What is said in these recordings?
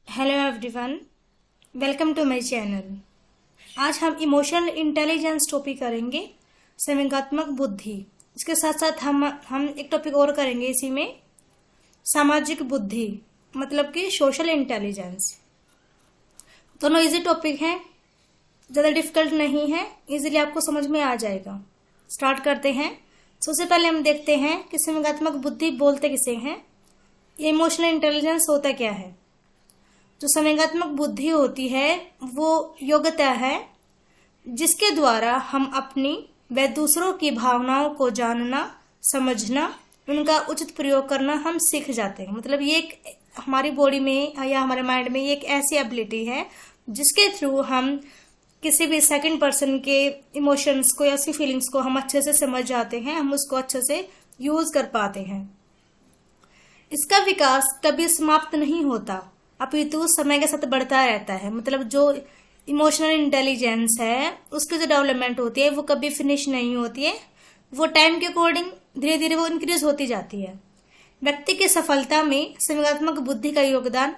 Hello everyone, welcome to my channel. आज हम emotional intelligence topic करेंगे, संवेगात्मक बुद्धि। इसके साथ साथ हम एक टॉपिक और करेंगे इसी में, सामाजिक बुद्धि मतलब कि सोशल इंटेलिजेंस। दोनों इजी टॉपिक हैं, ज़्यादा डिफिकल्ट नहीं है, इजीली आपको समझ में आ जाएगा। स्टार्ट करते हैं। सबसे पहले हम देखते हैं कि संवेगात्मक बुद्धि बोलते किसे हैं, ये इमोशनल इंटेलिजेंस होता क्या है। जो संवेगात्मक बुद्धि होती है वो योग्यता है जिसके द्वारा हम अपनी व दूसरों की भावनाओं को जानना, समझना, उनका उचित प्रयोग करना हम सीख जाते हैं। मतलब ये एक हमारी बॉडी में या हमारे माइंड में ये एक ऐसी एबिलिटी है जिसके थ्रू हम किसी भी सेकंड पर्सन के इमोशंस को या उसकी फीलिंग्स को हम अच्छे से समझ जाते हैं, हम उसको अच्छे से यूज कर पाते हैं। इसका विकास कभी समाप्त नहीं होता, अपितु समय के साथ बढ़ता रहता है। मतलब जो इमोशनल इंटेलिजेंस है उसकी जो डेवलपमेंट होती है वो कभी फिनिश नहीं होती है, वो टाइम के अकॉर्डिंग धीरे धीरे वो इंक्रीज होती जाती है। व्यक्ति की सफलता में संवेगात्मक बुद्धि का योगदान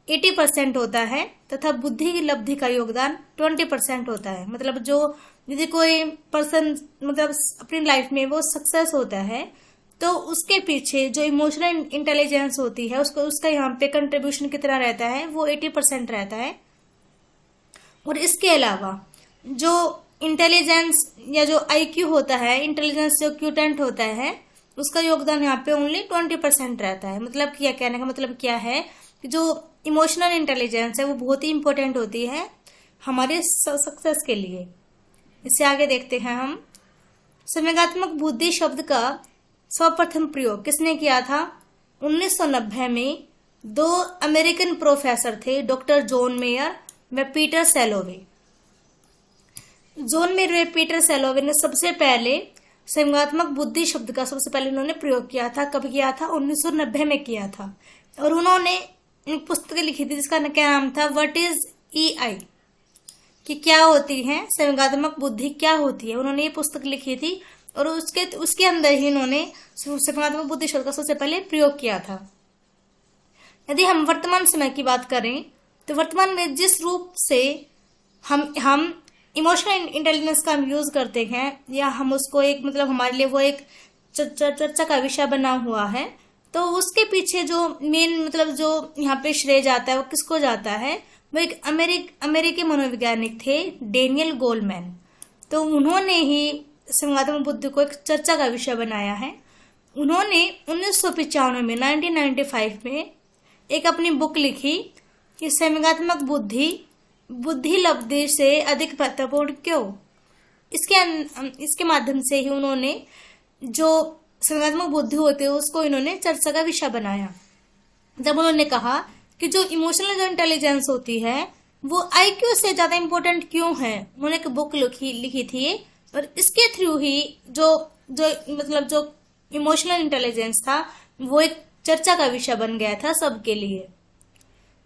80% होता है तथा बुद्धि की लब्धि का योगदान 20% होता है। मतलब जो यदि कोई पर्सन मतलब अपनी लाइफ में वो सक्सेस होता है तो उसके पीछे जो इमोशनल इंटेलिजेंस होती है उसका यहाँ पे कंट्रीब्यूशन कितना रहता है, वो 80% रहता है। और इसके अलावा जो इंटेलिजेंस या जो आईक्यू होता है, इंटेलिजेंस जो क्यूटेंट होता है, उसका योगदान यहाँ पे ओनली 20% रहता है। मतलब क्या कहने का मतलब क्या है कि जो इमोशनल इंटेलिजेंस है वो बहुत ही इंपॉर्टेंट होती है हमारे सक्सेस के लिए। इससे आगे देखते हैं हम। संवेगात्मक बुद्धि शब्द का सर्वप्रथम प्रयोग किसने किया था? 1990 में दो अमेरिकन प्रोफेसर थे, डॉक्टर जॉन मेयर व पीटर सैलोवे। जॉन मेयर व पीटर सैलोवे ने सबसे पहले संवेगात्मक बुद्धि शब्द का सबसे पहले उन्होंने प्रयोग किया था। कब किया था? 1990 में किया था। और उन्होंने एक पुस्तक लिखी थी जिसका क्या नाम था, व्हाट इज EI, कि क्या होती है संवेगात्मक बुद्धि, क्या होती है। उन्होंने ये पुस्तक लिखी थी और उसके अंदर ही इन्होंने संवेगात्मक बुद्धि शब्द का सबसे पहले प्रयोग किया था। यदि हम वर्तमान समय की बात करें तो वर्तमान में जिस रूप से हम इमोशनल इंटेलिजेंस का हम यूज करते हैं या हम उसको एक मतलब हमारे लिए वो एक चर्चा का विषय बना हुआ है, तो उसके पीछे जो मेन मतलब जो यहाँ पे श्रेय जाता है वो किसको जाता है? वो एक अमेरिकी मनोवैज्ञानिक थे, डेनियल गोलमैन। तो उन्होंने ही संवेगात्मक बुद्धि को एक चर्चा का विषय बनाया है। उन्होंने 1995 में 1995 में एक अपनी बुक लिखी कि संवेगात्मक बुद्धि लब्धि से अधिक महत्वपूर्ण क्यों। इसके माध्यम से ही उन्होंने जो संवेगात्मक बुद्धि होती है उसको इन्होंने चर्चा का विषय बनाया। जब उन्होंने कहा कि जो इमोशनल जो इंटेलिजेंस होती है वो IQ से ज्यादा इंपॉर्टेंट क्यों है, उन्होंने एक बुक लिखी थी और इसके थ्रू ही जो इमोशनल इंटेलिजेंस था वो एक चर्चा का विषय बन गया था सबके लिए।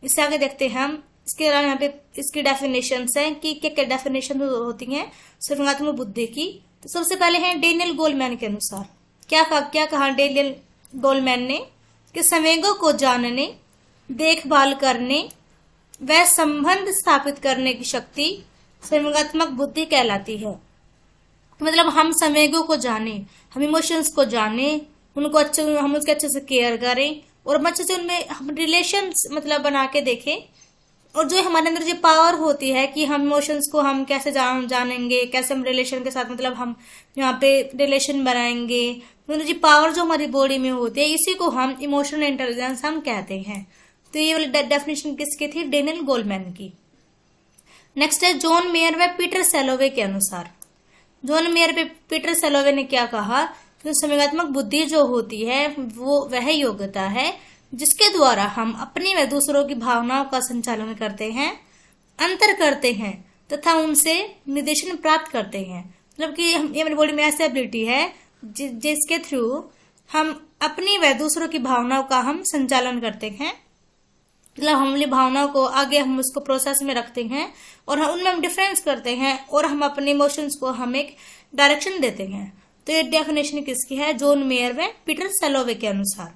इससे आगे देखते हैं हम। इसके अलावा यहाँ पे इसकी डेफिनेशंस हैं कि क्या क्या डेफिनेशन होती हैं संवेगात्मक बुद्धि की। तो सबसे पहले है डेनियल गोलमैन के अनुसार क्या कहा डेनियल गोलमैन ने कि संवेगों को जानने, देखभाल करने व संबंध स्थापित करने की शक्ति संवेगात्मक बुद्धि कहलाती है। मतलब हम संवेगों को जाने, हम इमोशंस को जाने, उनको हम उसके अच्छे से केयर करें और हम अच्छे से उनमें हम रिलेशंस मतलब बना के देखें। और जो हमारे अंदर जो पावर होती है कि हम इमोशंस को हम कैसे जानेंगे, कैसे हम रिलेशन के साथ मतलब हम यहाँ पे रिलेशन बनाएंगे, मतलब जो पावर जो हमारी बॉडी में होती है इसी को हम इमोशनल इंटेलिजेंस हम कहते हैं। तो ये वाली डेफिनेशन किसकी थी? डेनियल गोलमैन की। नेक्स्ट है जॉन मेयर व पीटर सैलोवे के अनुसार। जॉन मेयर पे पीटर सैलोवे ने क्या कहा कि संवेगात्मक बुद्धि जो होती है वो वह योग्यता है जिसके द्वारा हम अपनी व दूसरों की भावनाओं का संचालन करते हैं, अंतर करते हैं तथा उनसे निर्देशन प्राप्त करते हैं। मतलब कि ये हमारी बॉडी में ऐसी एबिलिटी है जिसके थ्रू हम अपनी व दूसरों की भावनाओं का हम संचालन करते हैं। मतलब हमारी भावनाओं को आगे हम उसको प्रोसेस में रखते हैं और उनमें हम डिफरेंस करते हैं और हम अपने इमोशंस को हम एक डायरेक्शन देते हैं। तो ये डेफिनेशन किसकी है? जॉन मेयर व पीटर सैलोवे के अनुसार।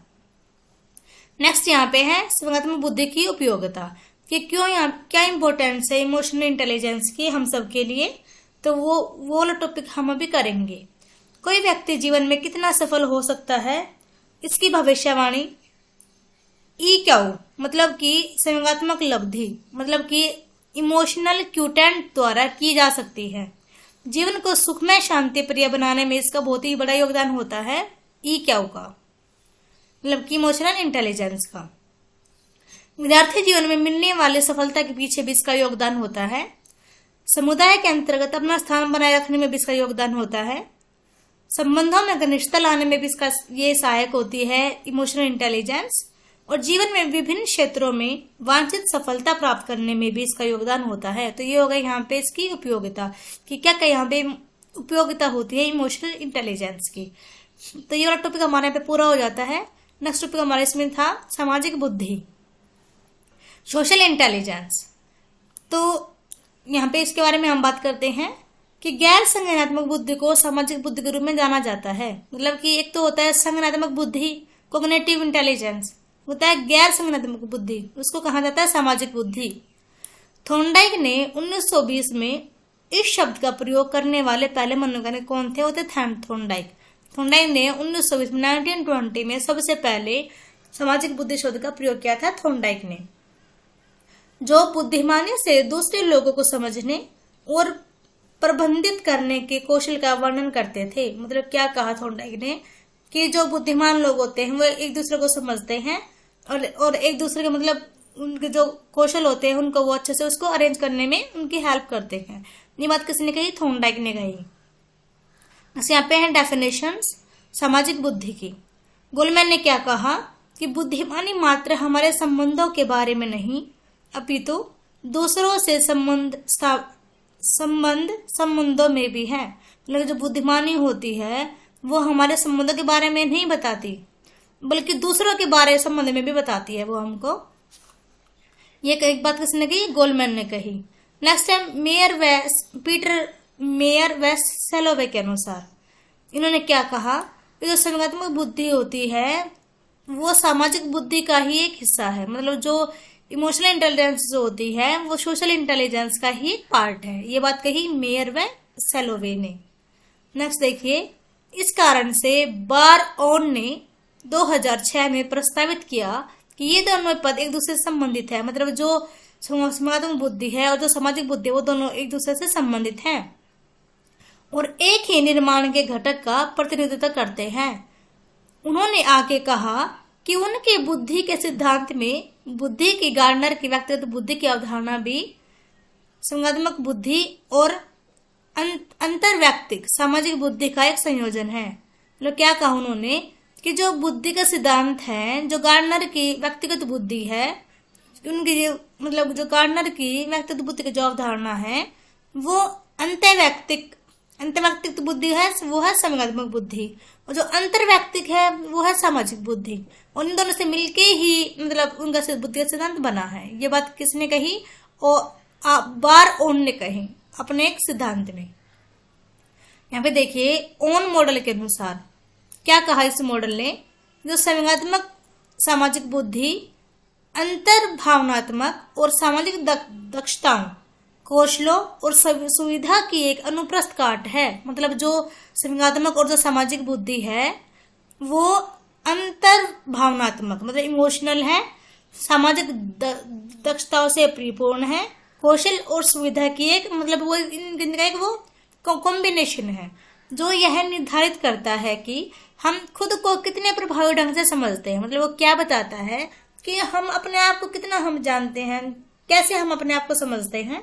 नेक्स्ट यहाँ पे है संज्ञानात्मक बुद्धि की उपयोगिता, कि क्यों यहाँ क्या इंपॉर्टेंस है इमोशनल इंटेलिजेंस की हम सब के लिए, तो वो वाला टॉपिक हम अभी करेंगे। कोई व्यक्ति जीवन में कितना सफल हो सकता है, इसकी भविष्यवाणी EQ मतलब कि संज्ञानात्मक लब्धि मतलब कि इमोशनल क्यूटेंट द्वारा की जा सकती है। जीवन को सुखमय शांति प्रिय बनाने में इसका बहुत ही बड़ा योगदान होता है EQ का, मतलब कि इमोशनल इंटेलिजेंस का। विद्यार्थी जीवन में मिलने वाली सफलता के पीछे भी इसका योगदान होता है। समुदाय के अंतर्गत अपना स्थान बनाए रखने में भी इसका योगदान होता है। संबंधों में घनिष्ठता लाने में भी इसका ये सहायक होती है इमोशनल इंटेलिजेंस। और जीवन में विभिन्न क्षेत्रों में वांछित सफलता प्राप्त करने में भी इसका योगदान होता है। तो ये हो गई यहाँ पे इसकी उपयोगिता, कि क्या क्या यहाँ पे उपयोगिता होती है इमोशनल इंटेलिजेंस की। तो ये वाला टॉपिक हमारे पे पूरा हो जाता है। नेक्स्ट टॉपिक हमारे इसमें था सामाजिक बुद्धि, सोशल इंटेलिजेंस। तो यहाँ पे इसके बारे में हम बात करते हैं कि गैर संज्ञानात्मक बुद्धि को सामाजिक बुद्धि के रूप में जाना जाता है। मतलब कि एक तो होता है संज्ञानात्मक बुद्धि, कोग्निटिव इंटेलिजेंस, होता है गैर संज्ञानात्मक बुद्धि, उसको कहा जाता है सामाजिक बुद्धि। थॉर्नडाइक ने 1920 में इस शब्द का प्रयोग करने वाले पहले मनोवैज्ञानिक कौन थे? वो थे थॉर्नडाइक। थॉर्नडाइक ने 1920 में 1920 में सबसे पहले सामाजिक बुद्धि शब्द का प्रयोग किया था थॉर्नडाइक ने, जो बुद्धिमानी से दूसरे लोगों को समझने और प्रबंधित करने के कौशल का वर्णन करते थे। मतलब क्या कहा थॉर्नडाइक ने कि जो बुद्धिमान लोग होते हैं वो एक दूसरे को समझते हैं और एक दूसरे के मतलब उनके जो कौशल होते हैं उनको वो अच्छे से उसको अरेंज करने में उनकी हेल्प करते हैं। ये बात किसने कही? थॉर्नडाइक ने कही। यहाँ पे है डेफिनेशंस सामाजिक बुद्धि की। गोलमैन ने क्या कहा कि बुद्धिमानी मात्र हमारे संबंधों के बारे में नहीं, अपितु दूसरों से संबंधों में भी है। मतलब जो बुद्धिमानी होती है वो हमारे संबंधों के बारे में नहीं बताती, बल्कि दूसरों के बारे संबंध में भी बताती है वो हमको। ये एक बात किसने कही? गोलमैन ने कही। नेक्स्ट है पीटर मेयर वेस्ट सेलोवे के अनुसार इन्होंने क्या कहा कि जो संज्ञानात्मक बुद्धि होती है वो सामाजिक बुद्धि का ही एक हिस्सा है। मतलब जो इमोशनल इंटेलिजेंस जो होती है वो सोशल इंटेलिजेंस का ही एक पार्ट है। ये बात कही मेयर व सेलोवे ने। नेक्स्ट देखिए, इस कारण से बारओन ने 2006 में प्रस्तावित किया कि ये दोनों पद एक दूसरे से संबंधित है। मतलब जो संज्ञानात्मक बुद्धि है और जो सामाजिक बुद्धि है वो दोनों एक दूसरे से संबंधित हैं और एक ही निर्माण के घटक का प्रतिनिधित्व करते हैं। उन्होंने आगे कहा कि उनके बुद्धि के सिद्धांत में बुद्धि की गार्डनर की व्यक्तिगत बुद्धि की अवधारणा भी संज्ञानात्मक बुद्धि और अंतर्वैयक्तिक सामाजिक बुद्धि का एक संयोजन है। मतलब क्या कहा उन्होंने कि जो बुद्धि का सिद्धांत है, जो गार्डनर की व्यक्तिगत बुद्धि है, उनकी मतलब जो गार्डनर की व्यक्तिगत बुद्धि की जो अवधारणा है वो अंतर्वैयक्तिक बुद्धि है, वो है संज्ञानात्मक बुद्धि, और जो अंतर्वैयक्तिक है वो है सामाजिक बुद्धि। और इन दोनों से मिलके ही मतलब उनका बुद्धि का सिद्धांत बना है। ये बात किसने कही? और बारओन ने कही अपने एक सिद्धांत में। यहाँ पे देखिए, ओन मॉडल के अनुसार क्या कहा इस मॉडल ने? जो संज्ञानात्मक सामाजिक बुद्धि अंतर्भावनात्मक और सामाजिक दक्षताओं, कौशलों और सुविधा की एक अनुप्रस्थ काट है। मतलब जो संज्ञानात्मक और जो सामाजिक बुद्धि है वो अंतर्भावनात्मक मतलब इमोशनल है, सामाजिक दक्षताओं से परिपूर्ण है, कौशल और सुविधा की एक मतलब वो इनका एक वो कॉम्बिनेशन है जो यह निर्धारित करता है कि हम खुद को कितने प्रभावी ढंग से समझते हैं। मतलब वो क्या बताता है कि हम अपने आप को कितना हम जानते हैं, कैसे हम अपने आप को समझते हैं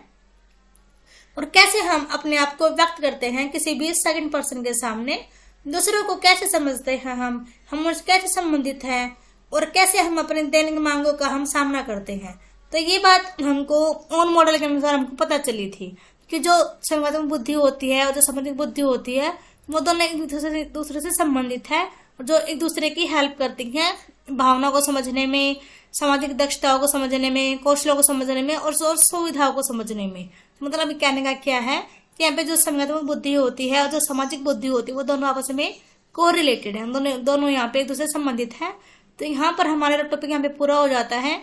और कैसे हम अपने आप को व्यक्त करते हैं किसी भी सेकंड पर्सन के सामने, दूसरों को कैसे समझते हैं, हम उससे कैसे संबंधित हैं और कैसे हम अपने दैनिक मांगों का हम सामना करते हैं। तो ये बात हमको ओन मॉडल के अनुसार हमको पता चली थी कि जो संज्ञानात्मक बुद्धि होती है और जो सामाजिक बुद्धि होती है वो दोनों एक दूसरे से संबंधित है, जो एक दूसरे की हेल्प करती हैं भावनाओं को समझने में, सामाजिक दक्षताओं को समझने में, कौशलों को समझने में और सुविधाओं को समझने में। मतलब कहने का क्या है कि यहाँ पे जो संज्ञानात्मक बुद्धि होती है और जो सामाजिक बुद्धि होती है वो दोनों आपस में कोरिलेटेड है, दोनों यहाँ पे एक दूसरे से संबंधित है। तो यहाँ पर हमारा टॉपिक यहाँ पे पूरा हो जाता है।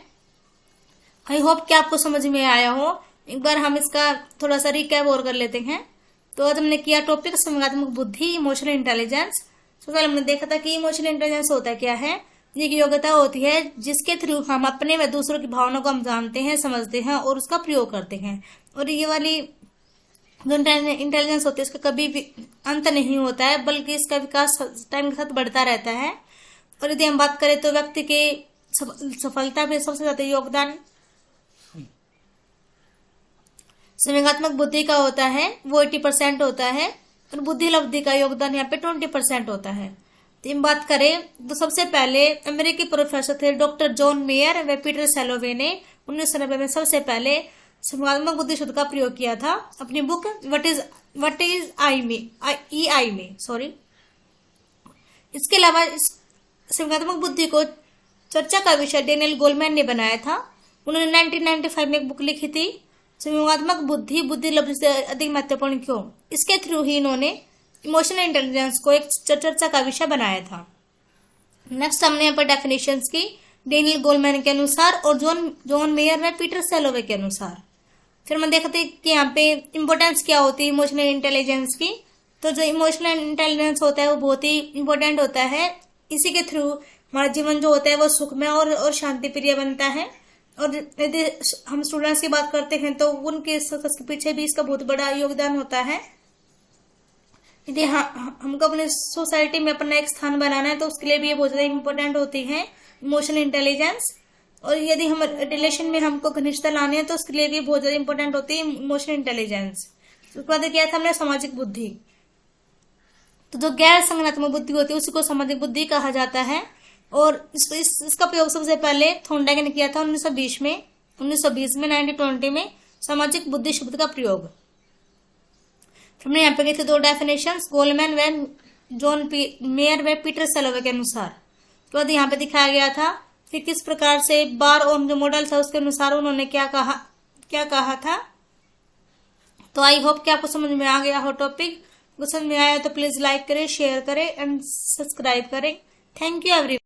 आई होप कि आपको समझ में आया हो। एक बार हम इसका थोड़ा सा रिकैप और कर लेते हैं। तो आज हमने किया टॉपिक संवेगात्मक बुद्धि, इमोशनल इंटेलिजेंस। तो पहले हमने देखा था कि इमोशनल इंटेलिजेंस होता है क्या है। ये एक योग्यता होती है जिसके थ्रू हम अपने व दूसरों की भावनाओं को हम जानते हैं, समझते हैं और उसका प्रयोग करते हैं। और ये वाली जो इंटेलिजेंस होती है इसका कभी भी अंत नहीं होता है, बल्कि इसका विकास टाइम के साथ बढ़ता रहता है। और यदि हम बात करें तो व्यक्ति के सफलता में सबसे ज्यादा योगदान संवेगात्मक बुद्धि का होता है, वो 80% होता है। और बुद्धि लब्धि का योगदान यहाँ पे 20% होता है। तो हम बात करें तो सबसे पहले अमेरिकी प्रोफेसर थे डॉक्टर जॉन मेयर व पीटर सैलोवे ने 1990 में सबसे पहले संवेगात्मक बुद्धि शब्द का प्रयोग किया था अपनी बुक व्हाट इज आई में सॉरी। इसके अलावा इस संवेगात्मक बुद्धि को चर्चा का विषय डेनियल गोलमैन ने बनाया था। उन्होंने 1995 में एक बुक लिखी थी, संवेगात्मक बुद्धि बुद्धि लब्धि से अधिक महत्वपूर्ण क्यों। इसके थ्रू ही इन्होंने इमोशनल इंटेलिजेंस को एक चर्चा का विषय बनाया था। नेक्स्ट हमने यहाँ पर डेफिनेशंस की डेनियल गोलमैन के अनुसार और जॉन मेयर व पीटर सैलोवे के अनुसार। फिर हम देखते हैं कि यहाँ पे इम्पोर्टेंस क्या होती है इमोशनल इंटेलिजेंस की। तो जो इमोशनल इंटेलिजेंस होता है वो बहुत ही इंपॉर्टेंट होता है। इसी के थ्रू हमारा जीवन जो होता है वो सुखमय और शांति प्रिय बनता है। और यदि हम स्टूडेंट्स की बात करते हैं तो उनके सक्सेस के पीछे भी इसका बहुत बड़ा योगदान होता है। यदि हमको अपने सोसाइटी में अपना एक स्थान बनाना है तो उसके लिए भी ये बहुत ज्यादा इम्पोर्टेंट होती है इमोशनल इंटेलिजेंस। और यदि हम रिलेशन में हमको घनिष्ठता लानी है तो उसके लिए भी बहुत ज्यादा इंपॉर्टेंट होती है इमोशनल इंटेलिजेंस। उसके बाद किया था हमने सामाजिक बुद्धि। तो जो गैर संज्ञानात्मक बुद्धि होती है उसी को सामाजिक बुद्धि कहा जाता है। और इसका प्रयोग सबसे पहले थॉर्नडाइक ने किया था 1920 में 1920 में सामाजिक बुद्धि शब्द का प्रयोग। हमने यहाँ पे गए थे 2 डेफिनेशंस गोलमैन व जॉन मेयर व पीटर सैलोवे के अनुसार। तो बाद यहाँ पे दिखाया गया था कि किस प्रकार से बार और जो मॉडल था उसके अनुसार उन्होंने क्या कहा था। तो आई होप कि आपको समझ में आ गया हो टॉपिक। समझ में आया तो प्लीज लाइक करें, शेयर करें एंड सब्सक्राइब करें। Thank you everyone.